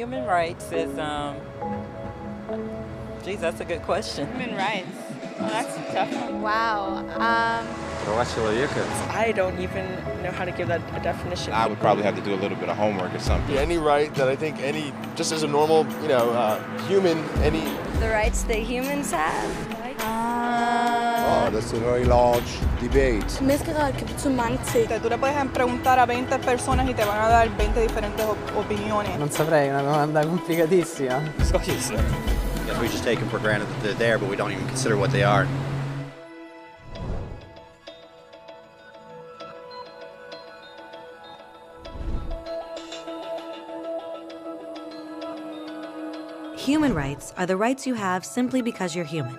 Human rights is, geez, that's a good question. Human rights. Oh, that's a tough one. Wow. I don't even know how to give that a definition. I would probably have to do a little bit of homework or something. Any right that I think just as a normal, human, any... The rights that humans have? That's a very large debate. Menneskerettigheder kan betyde mange ting. Tú le puedes preguntar a 20 personas y te van a dar 20 diferentes opiniones. Non saprei, è una domanda complicatissima. Guess we just take them for granted that they're there, but we don't even consider what they are. Human rights are the rights you have simply because you're human.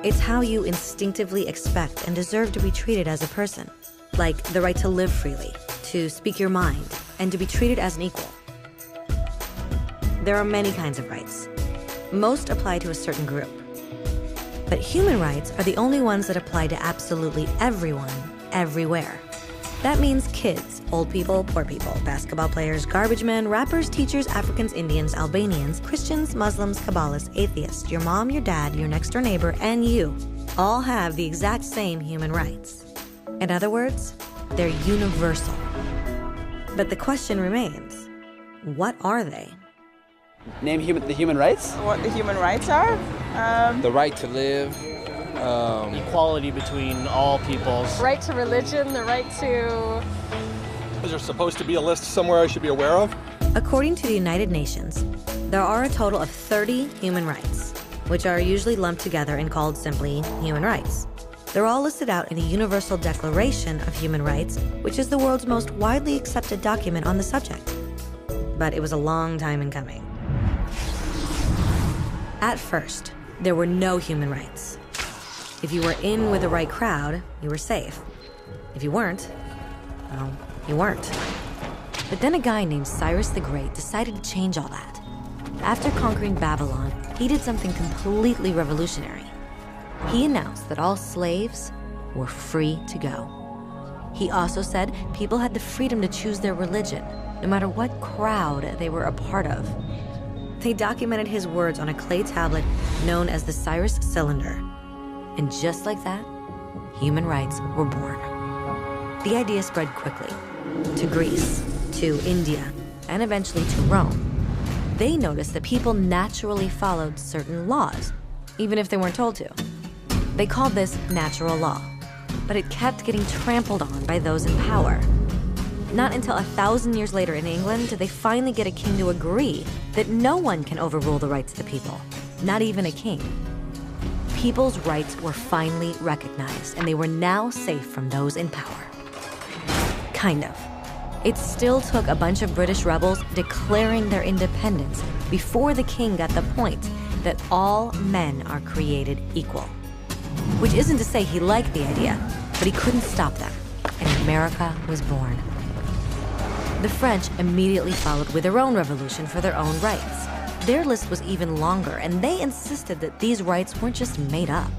It's how you instinctively expect and deserve to be treated as a person, like the right to live freely, to speak your mind, and to be treated as an equal. There are many kinds of rights. Most apply to a certain group. But human rights are the only ones that apply to absolutely everyone, everywhere. That means kids, old people, poor people, basketball players, garbage men, rappers, teachers, Africans, Indians, Albanians, Christians, Muslims, Kabbalists, atheists, your mom, your dad, your next door neighbor, and you all have the exact same human rights. In other words, they're universal. But the question remains, what are they? Name the human rights? What the human rights are? The right to live. Equality between all peoples. Right to religion, the right to... Is there supposed to be a list somewhere I should be aware of? According to the United Nations, there are a total of 30 human rights, which are usually lumped together and called simply human rights. They're all listed out in the Universal Declaration of Human Rights, which is the world's most widely accepted document on the subject. But it was a long time in coming. At first, there were no human rights. If you were in with the right crowd, you were safe. If you weren't, well, you weren't. But then a guy named Cyrus the Great decided to change all that. After conquering Babylon, he did something completely revolutionary. He announced that all slaves were free to go. He also said people had the freedom to choose their religion, no matter what crowd they were a part of. They documented his words on a clay tablet known as the Cyrus Cylinder. And just like that, human rights were born. The idea spread quickly to Greece, to India, and eventually to Rome. They noticed that people naturally followed certain laws, even if they weren't told to. They called this natural law, but it kept getting trampled on by those in power. Not until 1,000 years later in England did they finally get a king to agree that no one can overrule the rights of the people, not even a king. People's rights were finally recognized, and they were now safe from those in power. Kind of. It still took a bunch of British rebels declaring their independence before the king got the point that all men are created equal. Which isn't to say he liked the idea, but he couldn't stop them, and America was born. The French immediately followed with their own revolution for their own rights. Their list was even longer, and they insisted that these rights weren't just made up.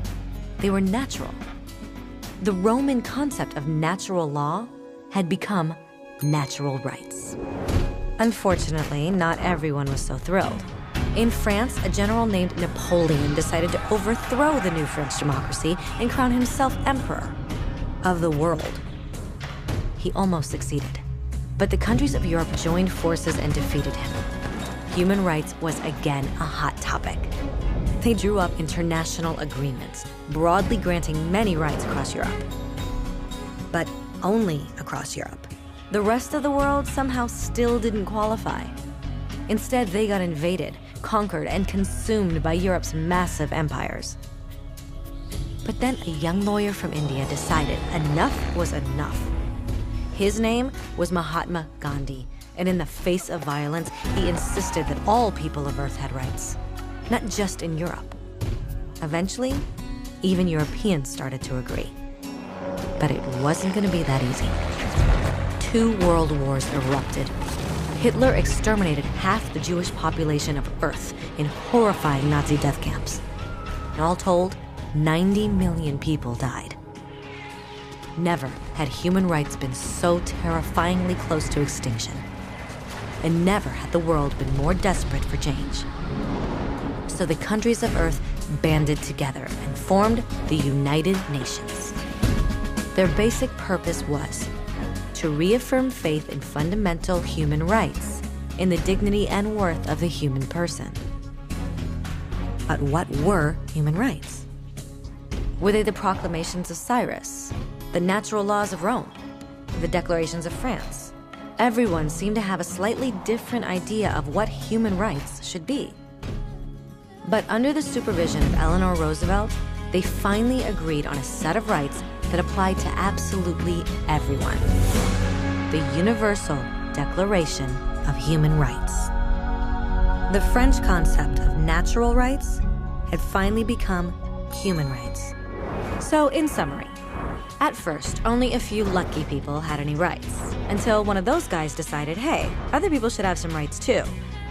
They were natural. The Roman concept of natural law had become natural rights. Unfortunately, not everyone was so thrilled. In France, a general named Napoleon decided to overthrow the new French democracy and crown himself emperor of the world. He almost succeeded, but the countries of Europe joined forces and defeated him. Human rights was again a hot topic. They drew up international agreements, broadly granting many rights across Europe. But only across Europe. The rest of the world somehow still didn't qualify. Instead, they got invaded, conquered, and consumed by Europe's massive empires. But then a young lawyer from India decided enough was enough. His name was Mahatma Gandhi, and in the face of violence, he insisted that all people of Earth had rights, not just in Europe. Eventually, even Europeans started to agree. But it wasn't going to be that easy. 2 world wars erupted. Hitler exterminated half the Jewish population of Earth in horrifying Nazi death camps. And all told, 90 million people died. Never had human rights been so terrifyingly close to extinction. and never had the world been more desperate for change. So the countries of Earth banded together and formed the United Nations. Their basic purpose was to reaffirm faith in fundamental human rights, in the dignity and worth of the human person. But what were human rights? Were they the proclamations of Cyrus, the natural laws of Rome, the declarations of France? Everyone seemed to have a slightly different idea of what human rights should be. But under the supervision of Eleanor Roosevelt, they finally agreed on a set of rights that applied to absolutely everyone. The Universal Declaration of Human Rights. The French concept of natural rights had finally become human rights. So, in summary, at first, only a few lucky people had any rights, until one of those guys decided, hey, other people should have some rights too,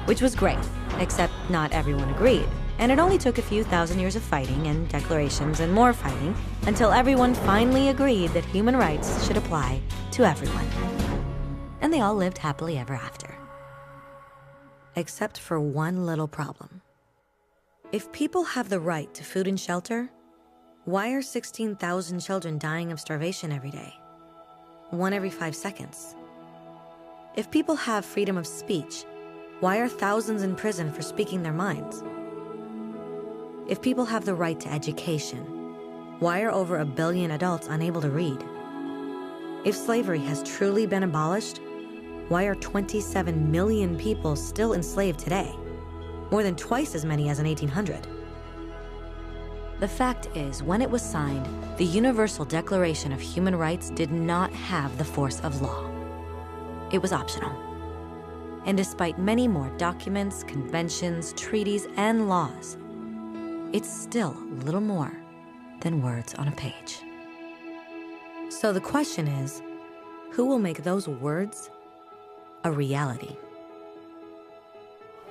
which was great, except not everyone agreed. And it only took a few thousand years of fighting and declarations and more fighting until everyone finally agreed that human rights should apply to everyone. And they all lived happily ever after. Except for one little problem. If people have the right to food and shelter, why are 16,000 children dying of starvation every day? 1 every 5 seconds. If people have freedom of speech, why are thousands in prison for speaking their minds? If people have the right to education, why are over 1 billion adults unable to read? If slavery has truly been abolished, why are 27 million people still enslaved today? More than twice as many as in 1800. The fact is, when it was signed, the Universal Declaration of Human Rights did not have the force of law. It was optional. And despite many more documents, conventions, treaties, and laws, it's still little more than words on a page. So the question is, who will make those words a reality?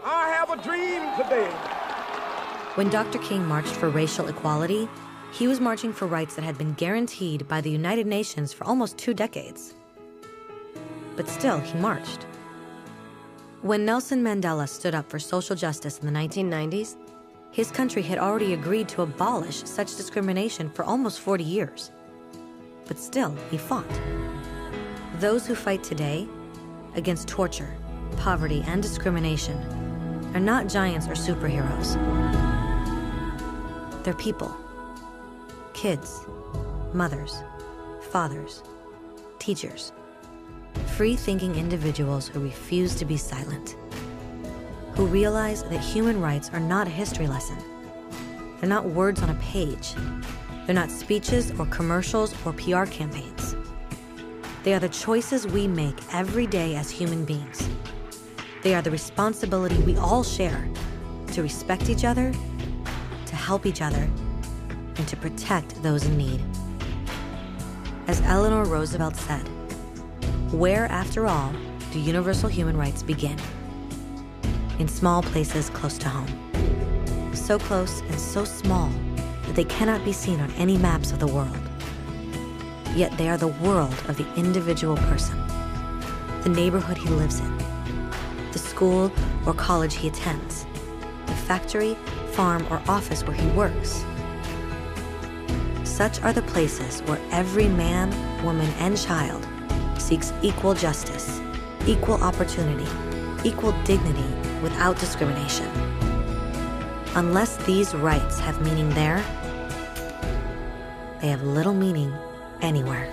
I have a dream today. When Dr. King marched for racial equality, he was marching for rights that had been guaranteed by the United Nations for almost 2 decades. But still, he marched. When Nelson Mandela stood up for social justice in the 1990s, his country had already agreed to abolish such discrimination for almost 40 years. But still, he fought. Those who fight today against torture, poverty, and discrimination are not giants or superheroes. They're people. Kids, mothers, fathers, teachers. Free-thinking individuals who refuse to be silent. Who realize that human rights are not a history lesson. They're not words on a page. They're not speeches or commercials or PR campaigns. They are the choices we make every day as human beings. They are the responsibility we all share to respect each other, to help each other, and to protect those in need. As Eleanor Roosevelt said, where, after all, do universal human rights begin? In small places close to home. So close and so small that they cannot be seen on any maps of the world. Yet they are the world of the individual person, the neighborhood he lives in, the school or college he attends, the factory, farm, or office where he works. Such are the places where every man, woman, and child seeks equal justice, equal opportunity, equal dignity without discrimination. Unless these rights have meaning there, they have little meaning anywhere.